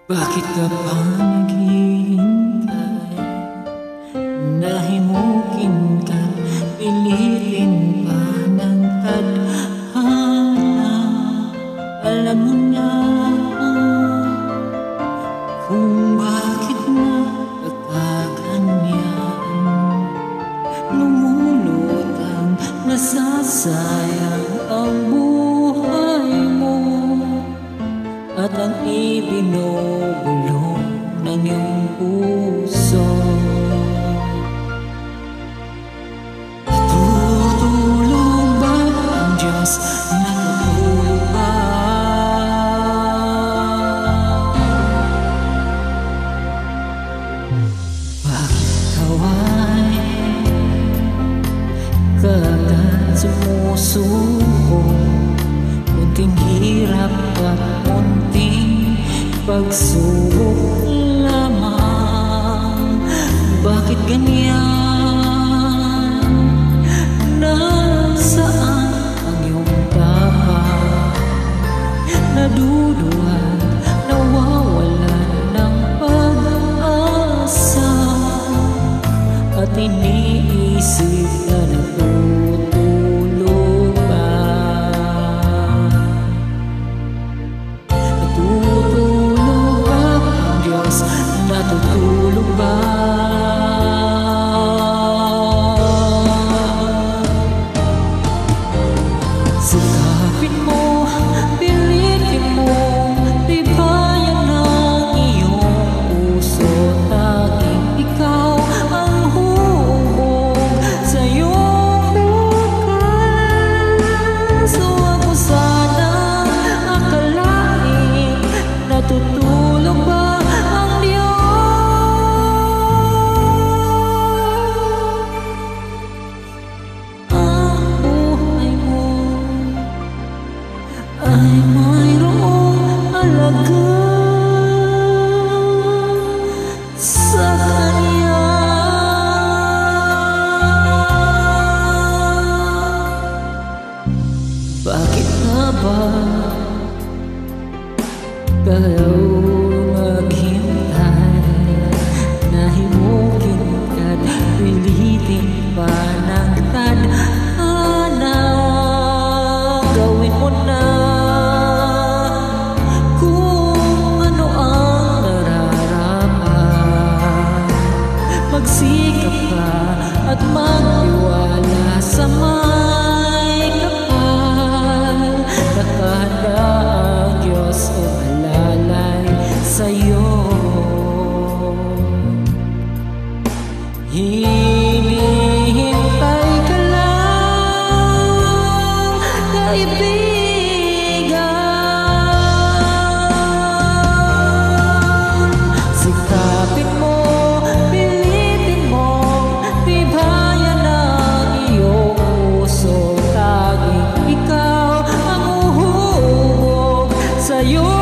Bakit ka pa naghihintay? Nahimukin ka, pilitin pa ng tadhana. Alam mo na kung bakit nagkakaganyan. Lumulutang nasasayang ang buhay mo at ang ibinubulong ng iyong puso. Natutulog ba ang Diyos? Natutulog ba? Bakit kaway kaagad sumusuko? Munting hirap at munting pagsubok lamang. Bakit ganyan? Nasaan ang iyong tapat? Naduduwag, nawawalan ng pag-asa at iniisip na natutulog ba? Natutulog ba ang Diyos? Natutulog ba? Sikapin mo, pilitin mo, tibayan ang iyong puso. Tanging ikaw ang huhubog sa iyong bukas. So ako sana akalain, natutulog ba ang Diyos? Ang buhay mo ay mayroong halaga sa Kanya. Bakit nga ba kayo maghintay? Nahimukin ka't pilitin pa ng tadhana. Gawin mo na kung ano ang nararapat. Magsikap ka at magtiwala sa may kapal. Nakahanda ang Diyos o alalay sa'yo. Hinihintay ka lang, kaibigan. Sikapin mo, pilitin mo, tibayan ang iyong puso. Tanging ikaw ang huhubog sa'yo.